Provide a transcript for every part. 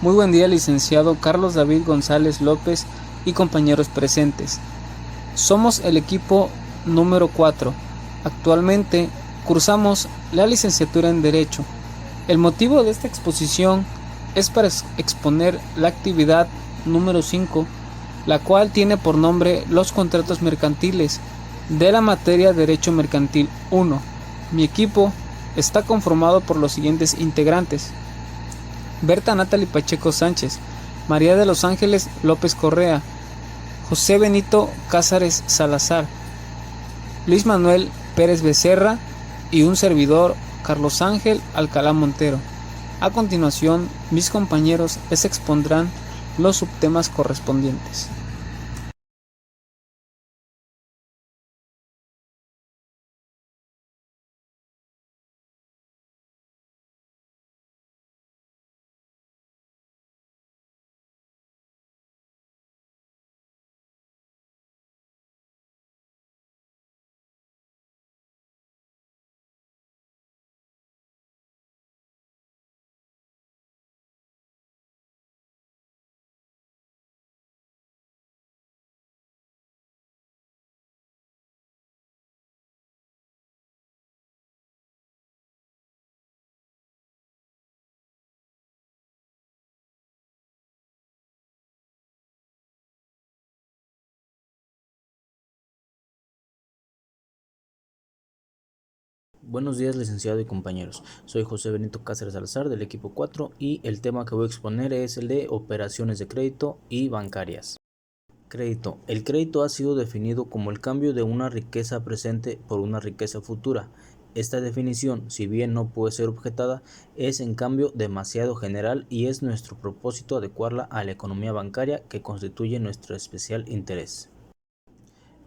Muy buen día, licenciado Carlos David González López y compañeros presentes. Somos el equipo número 4. Actualmente cursamos la licenciatura en Derecho. El motivo de esta exposición es para exponer la actividad número 5, la cual tiene por nombre los contratos mercantiles de la materia Derecho Mercantil 1. Mi equipo está conformado por los siguientes integrantes: Berta Natalie Pacheco Sánchez, María de los Ángeles López Correa, José Benito Cázares Salazar, Luis Manuel Pérez Becerra y un servidor, Carlos Ángel Alcalá Montero. A continuación, mis compañeros les expondrán los subtemas correspondientes. Buenos días, licenciado y compañeros. Soy José Benito Cázares Salazar del equipo 4 y el tema que voy a exponer es el de operaciones de crédito y bancarias. Crédito. El crédito ha sido definido como el cambio de una riqueza presente por una riqueza futura. Esta definición, si bien no puede ser objetada, es en cambio demasiado general y es nuestro propósito adecuarla a la economía bancaria que constituye nuestro especial interés.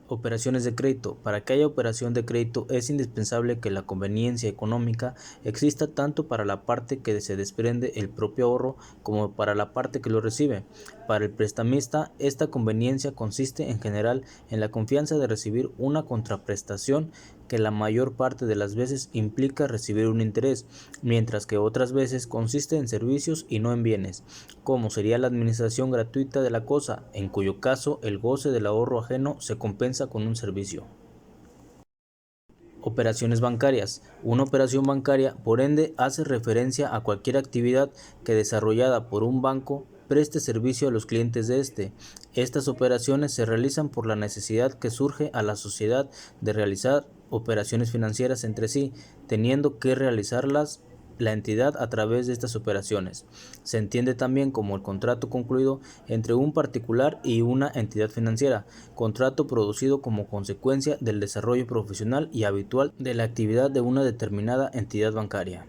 Operaciones de crédito. Para que haya operación de crédito es indispensable que la conveniencia económica exista tanto para la parte que se desprende el propio ahorro como para la parte que lo recibe. Para el prestamista, esta conveniencia consiste en general en la confianza de recibir una contraprestación que la mayor parte de las veces implica recibir un interés, mientras que otras veces consiste en servicios y no en bienes, como sería la administración gratuita de la cosa, en cuyo caso el goce del ahorro ajeno se compensa con un servicio. Operaciones bancarias. Una operación bancaria, por ende, hace referencia a cualquier actividad que desarrollada por un banco preste servicio a los clientes de este. Estas operaciones se realizan por la necesidad que surge a la sociedad de realizar operaciones financieras entre sí, teniendo que realizarlas la entidad a través de estas operaciones. Se entiende también como el contrato concluido entre un particular y una entidad financiera, contrato producido como consecuencia del desarrollo profesional y habitual de la actividad de una determinada entidad bancaria.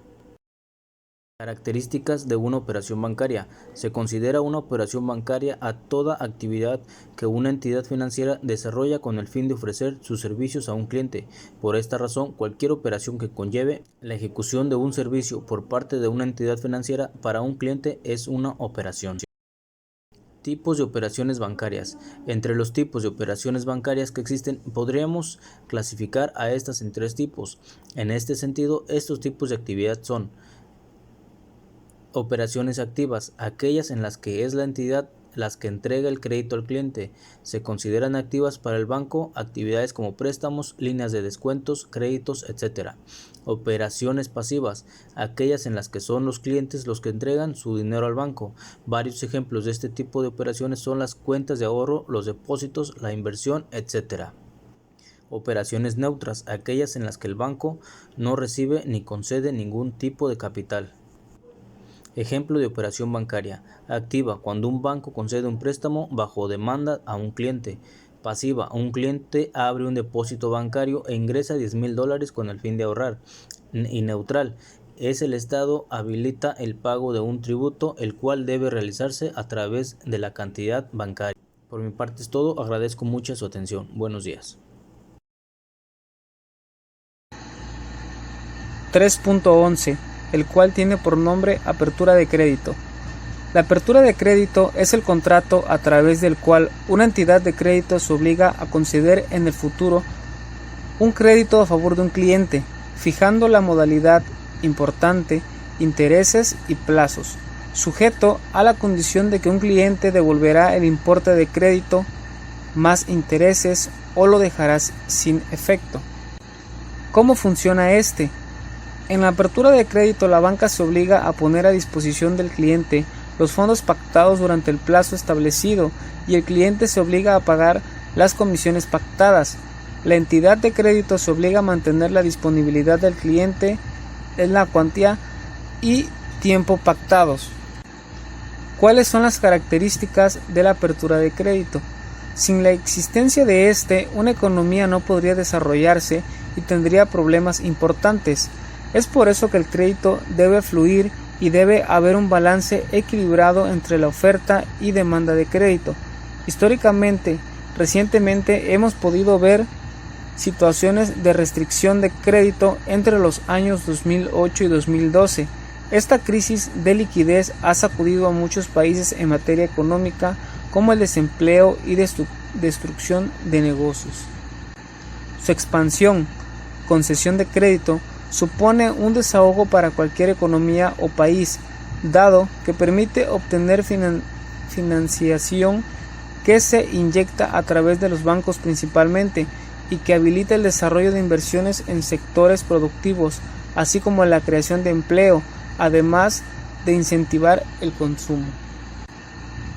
Características de una operación bancaria. Se considera una operación bancaria a toda actividad que una entidad financiera desarrolla con el fin de ofrecer sus servicios a un cliente. Por esta razón, cualquier operación que conlleve la ejecución de un servicio por parte de una entidad financiera para un cliente es una operación. Tipos de operaciones bancarias. Entre los tipos de operaciones bancarias que existen, podríamos clasificar a estas en 3 tipos. En este sentido, estos tipos de actividad son: operaciones activas, aquellas en las que es la entidad las que entrega el crédito al cliente. Se consideran activas para el banco actividades como préstamos, líneas de descuentos, créditos, etc. Operaciones pasivas, aquellas en las que son los clientes los que entregan su dinero al banco. Varios ejemplos de este tipo de operaciones son las cuentas de ahorro, los depósitos, la inversión, etc. Operaciones neutras, aquellas en las que el banco no recibe ni concede ningún tipo de capital. Ejemplo de operación bancaria: activa, cuando un banco concede un préstamo bajo demanda a un cliente. Pasiva, un cliente abre un depósito bancario e ingresa $10,000 con el fin de ahorrar. Y neutral, es el Estado habilita el pago de un tributo, el cual debe realizarse a través de la cantidad bancaria. Por mi parte es todo, agradezco mucho su atención. Buenos días. 3.11, el cual tiene por nombre apertura de crédito. La apertura de crédito es el contrato a través del cual una entidad de crédito se obliga a conceder en el futuro un crédito a favor de un cliente, fijando la modalidad, importante, intereses y plazos. sujeto a la condición de que un cliente devolverá el importe de crédito más intereses o lo dejará sin efecto. ¿Cómo funciona este? En la apertura de crédito, la banca se obliga a poner a disposición del cliente los fondos pactados durante el plazo establecido y el cliente se obliga a pagar las comisiones pactadas. La entidad de crédito se obliga a mantener la disponibilidad del cliente en la cuantía y tiempo pactados. ¿Cuáles son las características de la apertura de crédito? Sin la existencia de una economía no podría desarrollarse y tendría problemas importantes. Es por eso que el crédito debe fluir y debe haber un balance equilibrado entre la oferta y demanda de crédito. Históricamente, recientemente hemos podido ver situaciones de restricción de crédito entre los años 2008 y 2012. Esta crisis de liquidez ha sacudido a muchos países en materia económica, como el desempleo y destrucción de negocios. Su expansión, concesión de crédito, supone un desahogo para cualquier economía o país, dado que permite obtener financiación que se inyecta a través de los bancos principalmente y que habilita el desarrollo de inversiones en sectores productivos, así como la creación de empleo, además de incentivar el consumo.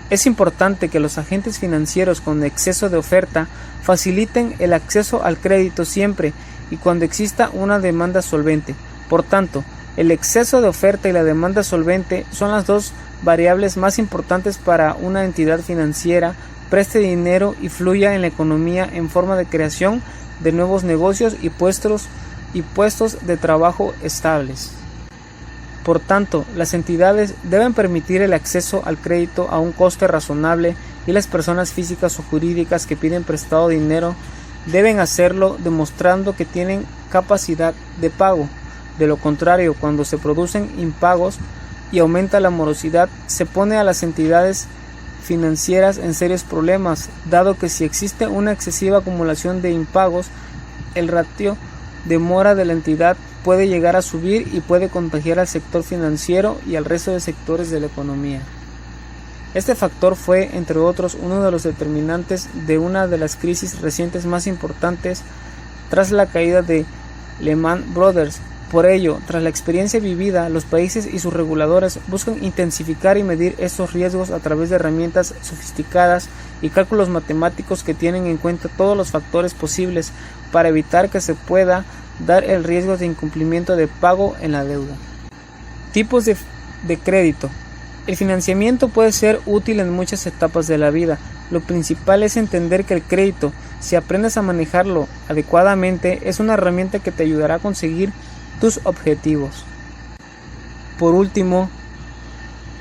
Es importante que los agentes financieros con exceso de oferta faciliten el acceso al crédito siempre y cuando exista una demanda solvente. Por tanto, el exceso de oferta y la demanda solvente son las dos variables más importantes para una entidad financiera preste dinero y fluya en la economía en forma de creación de nuevos negocios y puestos de trabajo estables. Por tanto, las entidades deben permitir el acceso al crédito a un coste razonable y las personas físicas o jurídicas que piden prestado dinero deben hacerlo demostrando que tienen capacidad de pago. De lo contrario, cuando se producen impagos y aumenta la morosidad, se pone a las entidades financieras en serios problemas, dado que si existe una excesiva acumulación de impagos, el ratio de mora de la entidad puede llegar a subir y puede contagiar al sector financiero y al resto de sectores de la economía. Este factor fue, entre otros, uno de los determinantes de una de las crisis recientes más importantes tras la caída de Lehman Brothers. Por ello, tras la experiencia vivida, los países y sus reguladores buscan intensificar y medir estos riesgos a través de herramientas sofisticadas y cálculos matemáticos que tienen en cuenta todos los factores posibles para evitar que se pueda dar el riesgo de incumplimiento de pago en la deuda. Tipos de crédito. El financiamiento puede ser útil en muchas etapas de la vida. Lo principal es entender que el crédito, si aprendes a manejarlo adecuadamente, es una herramienta que te ayudará a conseguir tus objetivos. Por último,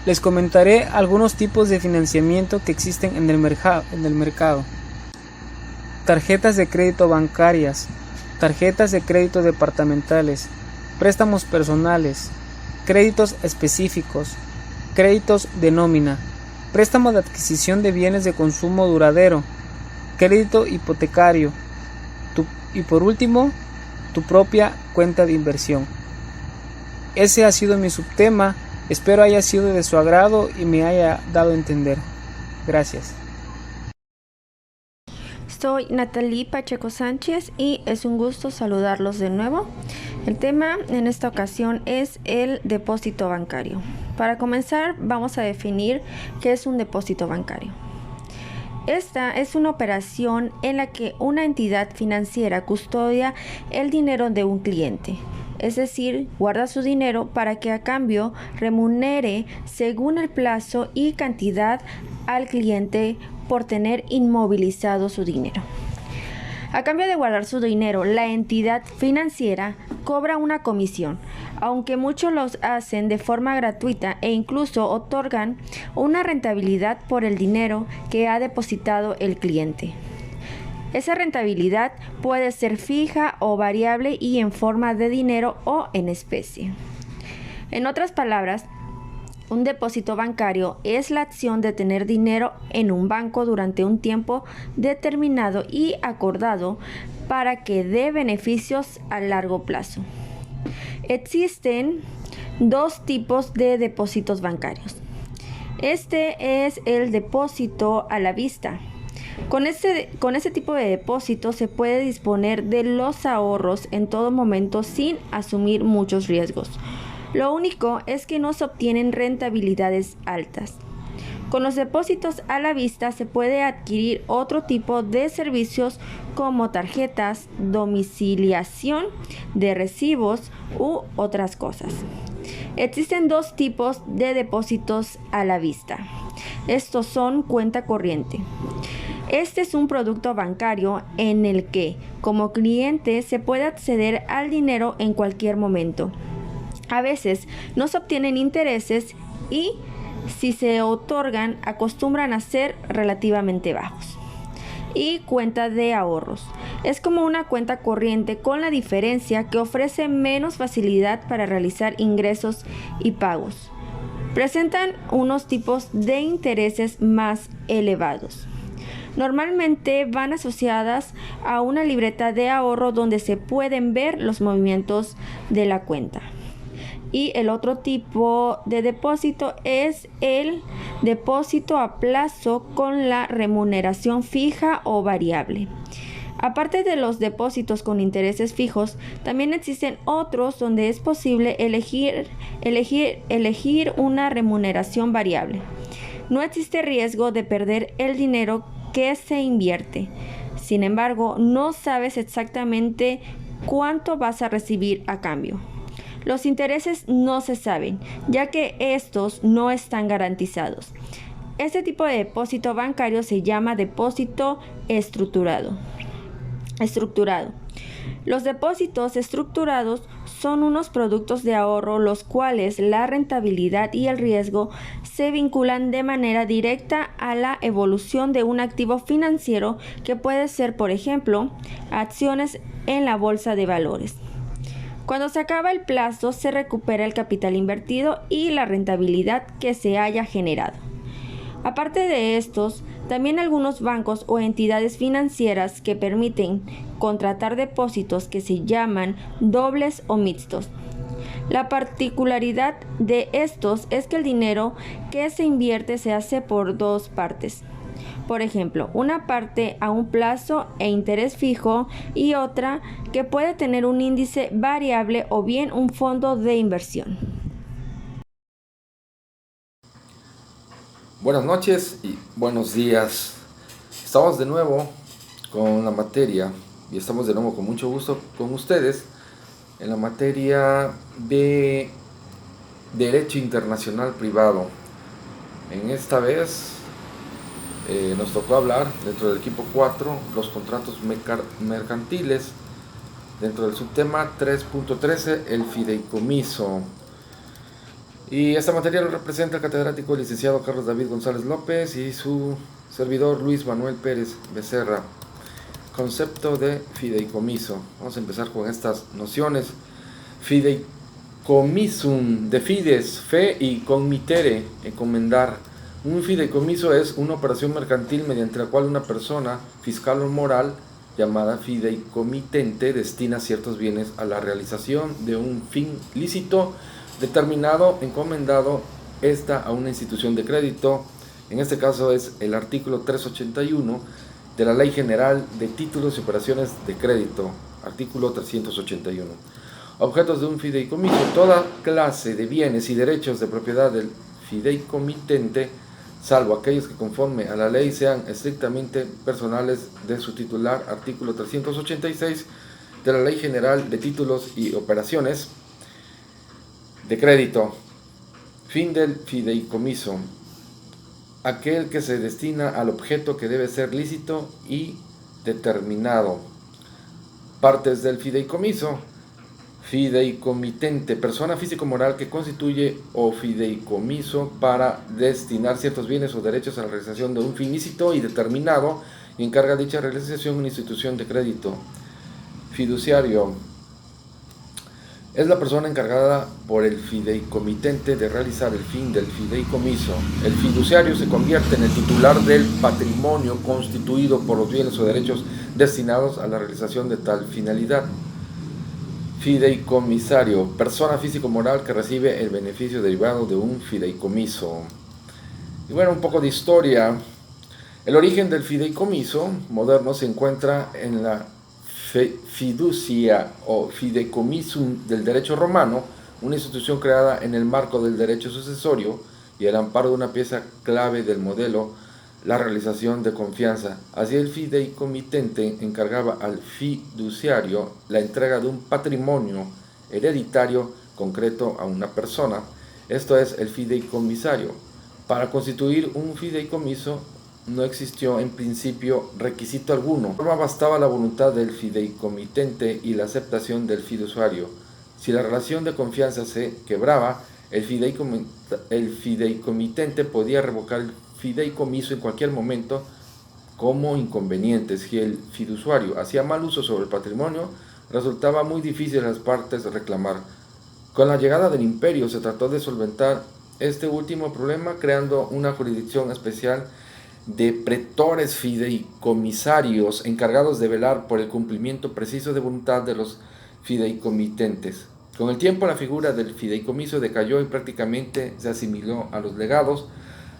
les comentaré algunos tipos de financiamiento que existen en el mercado. Tarjetas de crédito bancarias, tarjetas de crédito departamentales, préstamos personales, créditos específicos, créditos de nómina, préstamo de adquisición de bienes de consumo duradero, crédito hipotecario y por último, tu propia cuenta de inversión. Ese ha sido mi subtema, espero haya sido de su agrado y me haya dado a entender. Gracias. Soy Natalie Pacheco Sánchez y es un gusto saludarlos de nuevo. El tema en esta ocasión es el depósito bancario. Para comenzar, vamos a definir qué es un depósito bancario. Esta es una operación en la que una entidad financiera custodia el dinero de un cliente, es decir, guarda su dinero para que a cambio remunere según el plazo y cantidad al cliente por tener inmovilizado su dinero. A cambio de guardar su dinero, la entidad financiera cobra una comisión, aunque muchos los hacen de forma gratuita e incluso otorgan una rentabilidad por el dinero que ha depositado el cliente. Esa rentabilidad puede ser fija o variable y en forma de dinero o en especie. En otras palabras, un depósito bancario es la acción de tener dinero en un banco durante un tiempo determinado y acordado para que dé beneficios a largo plazo. Existen dos tipos de depósitos bancarios: Este es el depósito a la vista. Con este tipo de depósito se puede disponer de los ahorros en todo momento sin asumir muchos riesgos. Lo único es que no se obtienen rentabilidades altas. Con los depósitos a la vista se puede adquirir otro tipo de servicios como tarjetas, domiciliación de recibos u otras cosas. Existen dos tipos de depósitos a la vista. Estos son cuenta corriente. Este es un producto bancario en el que, como cliente, se puede acceder al dinero en cualquier momento. A veces no se obtienen intereses y, si se otorgan, acostumbran a ser relativamente bajos. Y cuenta de ahorros. Es como una cuenta corriente con la diferencia que ofrece menos facilidad para realizar ingresos y pagos. Presentan unos tipos de intereses más elevados. Normalmente van asociadas a una libreta de ahorro donde se pueden ver los movimientos de la cuenta. Y el otro tipo de depósito es el depósito a plazo con la remuneración fija o variable. Aparte de los depósitos con intereses fijos, también existen otros donde es posible elegir una remuneración variable. No existe riesgo de perder el dinero que se invierte. Sin embargo, no sabes exactamente cuánto vas a recibir a cambio. Los intereses no se saben, ya que estos no están garantizados. Este tipo de depósito bancario se llama depósito estructurado. Los depósitos estructurados son unos productos de ahorro los cuales la rentabilidad y el riesgo se vinculan de manera directa a la evolución de un activo financiero que puede ser, por ejemplo, acciones en la bolsa de valores. Cuando se acaba el plazo, se recupera el capital invertido y la rentabilidad que se haya generado. Aparte de estos, también algunos bancos o entidades financieras que permiten contratar depósitos que se llaman dobles o mixtos. La particularidad de estos es que el dinero que se invierte se hace por dos partes. Por ejemplo, una parte a un plazo e interés fijo y otra que puede tener un índice variable o bien un fondo de inversión. Buenas noches y buenos días. Estamos de nuevo con la materia y estamos de nuevo con mucho gusto con ustedes en la materia de Derecho Internacional Privado. En esta vez nos tocó hablar dentro del equipo 4 los contratos mercantiles, dentro del subtema 3.13 el fideicomiso. Y esta materia lo representa el catedrático licenciado Carlos David González López y su servidor Luis Manuel Pérez Becerra. Concepto de fideicomiso. Vamos a empezar con estas nociones. Fideicomisum, de fides, fe y committere, encomendar. Un fideicomiso es una operación mercantil mediante la cual una persona, fiscal o moral, llamada fideicomitente, destina ciertos bienes a la realización de un fin lícito determinado, encomendado a una institución de crédito. En este caso es el artículo 381 de la Ley General de Títulos y Operaciones de Crédito, artículo 381. Objetos de un fideicomiso: toda clase de bienes y derechos de propiedad del fideicomitente, salvo aquellos que conforme a la ley sean estrictamente personales de su titular, artículo 386 de la Ley General de Títulos y Operaciones de Crédito. Fin del fideicomiso: aquel que se destina al objeto que debe ser lícito y determinado. Partes del fideicomiso: fideicomitente, persona físico-moral que constituye o fideicomiso para destinar ciertos bienes o derechos a la realización de un fin lícito y determinado y encarga dicha realización a una institución de crédito. Fiduciario: es la persona encargada por el fideicomitente de realizar el fin del fideicomiso. El fiduciario se convierte en el titular del patrimonio constituido por los bienes o derechos destinados a la realización de tal finalidad. Fideicomisario: persona físico-moral que recibe el beneficio derivado de un fideicomiso. Y bueno, un poco de historia. El origen del fideicomiso moderno se encuentra en la fiducia o fideicomisum del derecho romano, una institución creada en el marco del derecho sucesorio y el amparo de una pieza clave del modelo, la realización de confianza. Así el fideicomitente encargaba al fiduciario la entrega de un patrimonio hereditario concreto a una persona, esto es el fideicomisario. Para constituir un fideicomiso no existió en principio requisito alguno. Bastaba la voluntad del fideicomitente y la aceptación del fiduciario. Si la relación de confianza se quebraba, el fideicomitente podía revocar el fideicomiso en cualquier momento como inconveniente. Si el fiduciario hacía mal uso sobre el patrimonio, resultaba muy difícil a las partes reclamar. Con la llegada del imperio se trató de solventar este último problema creando una jurisdicción especial de pretores fideicomisarios encargados de velar por el cumplimiento preciso de voluntad de los fideicomitentes. Con el tiempo la figura del fideicomiso decayó y prácticamente se asimiló a los legados,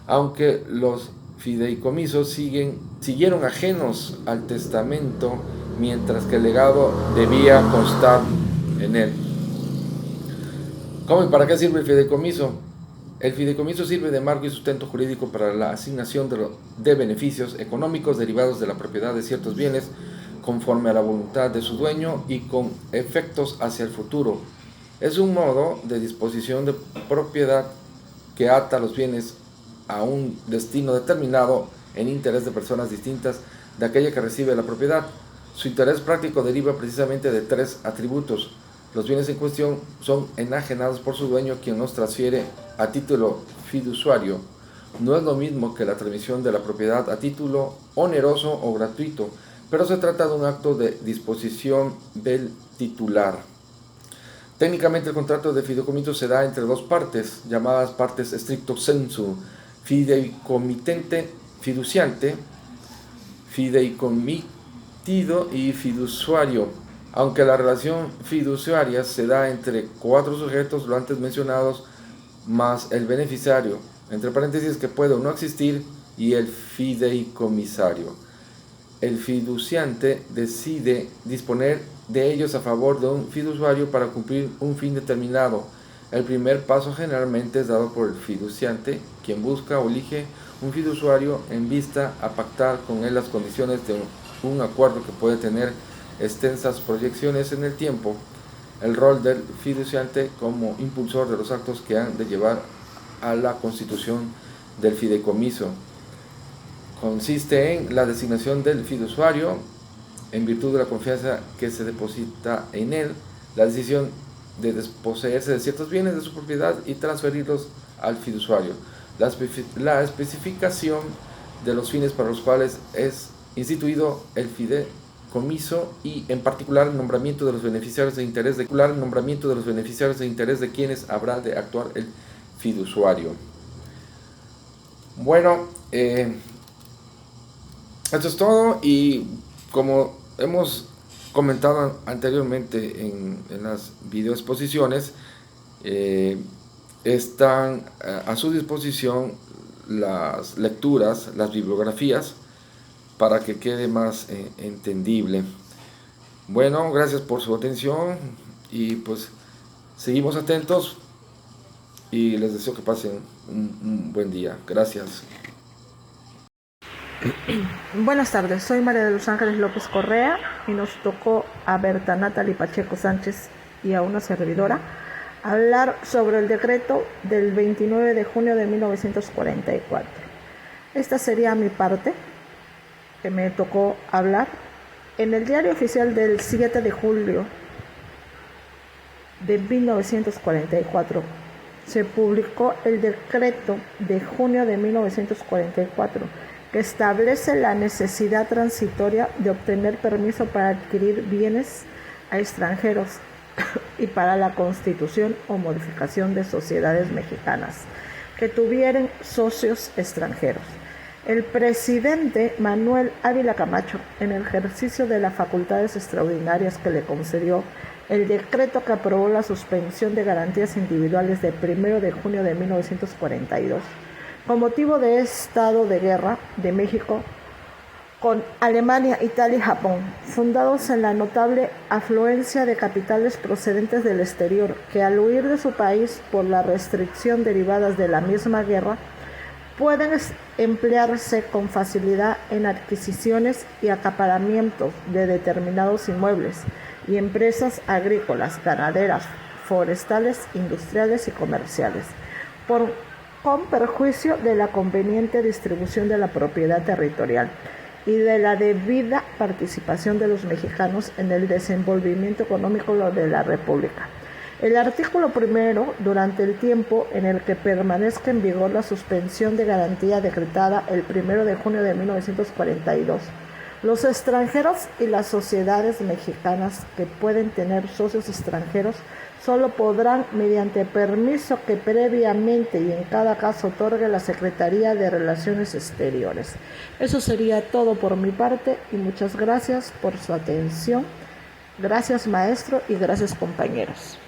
aunque los fideicomisos siguieron ajenos al testamento, mientras que el legado debía constar en él. ¿Cómo y para qué sirve el fideicomiso? El fideicomiso sirve de marco y sustento jurídico para la asignación de beneficios económicos derivados de la propiedad de ciertos bienes conforme a la voluntad de su dueño y con efectos hacia el futuro. Es un modo de disposición de propiedad que ata los bienes a un destino determinado en interés de personas distintas de aquella que recibe la propiedad. Su interés práctico deriva precisamente de tres atributos. Los bienes en cuestión son enajenados por su dueño, quien los transfiere a título fiduciario. No es lo mismo que la transmisión de la propiedad a título oneroso o gratuito, pero se trata de un acto de disposición del titular. Técnicamente el contrato de fideicomiso se da entre dos partes, llamadas partes stricto sensu, fideicomitente fiduciante, fideicomitido y fiduciario. Aunque la relación fiduciaria se da entre cuatro sujetos, lo antes mencionados, más el beneficiario, entre paréntesis que puede o no existir, y el fideicomisario. El fiduciante decide disponer de ellos a favor de un fiduciario para cumplir un fin determinado. El primer paso generalmente es dado por el fiduciante, quien busca o elige un fiduciario en vista a pactar con él las condiciones de un acuerdo que puede tener extensas proyecciones en el tiempo. El rol del fiduciante como impulsor de los actos que han de llevar a la constitución del fideicomiso consiste en la designación del fiduciario en virtud de la confianza que se deposita en él, la decisión de desposeerse de ciertos bienes de su propiedad y transferirlos al fiduciario, la especificación de los fines para los cuales es instituido el fideicomiso y en particular el nombramiento de los beneficiarios de interés de quienes habrá de actuar el fiduciario. Bueno, esto es todo, y como hemos comentado anteriormente en las videoexposiciones, están a su disposición las lecturas, las bibliografías, para que quede más entendible. Bueno, gracias por su atención y pues seguimos atentos y les deseo que pasen un buen día. Gracias. Buenas tardes, soy María de los Ángeles López Correa y nos tocó a Berta Natalie Pacheco Sánchez y a una servidora hablar sobre el decreto del 29 de junio de 1944. Esta sería mi parte que me tocó hablar. En el diario oficial del 7 de julio de 1944 se publicó el decreto de junio de 1944 que establece la necesidad transitoria de obtener permiso para adquirir bienes a extranjeros y para la constitución o modificación de sociedades mexicanas que tuvieran socios extranjeros. El presidente Manuel Ávila Camacho, en el ejercicio de las facultades extraordinarias que le concedió el decreto que aprobó la suspensión de garantías individuales del 1 de junio de 1942, con motivo de estado de guerra de México con Alemania, Italia y Japón, fundados en la notable afluencia de capitales procedentes del exterior, que al huir de su país por la restricción derivadas de la misma guerra, pueden emplearse con facilidad en adquisiciones y acaparamientos de determinados inmuebles y empresas agrícolas, ganaderas, forestales, industriales y comerciales, con perjuicio de la conveniente distribución de la propiedad territorial y de la debida participación de los mexicanos en el desenvolvimiento económico de la República. El artículo primero, durante el tiempo en el que permanezca en vigor la suspensión de garantía decretada el 1 de junio de 1942, los extranjeros y las sociedades mexicanas que pueden tener socios extranjeros solo podrán, mediante permiso que previamente y en cada caso otorgue la Secretaría de Relaciones Exteriores. Eso sería todo por mi parte y muchas gracias por su atención. Gracias maestro y gracias compañeros.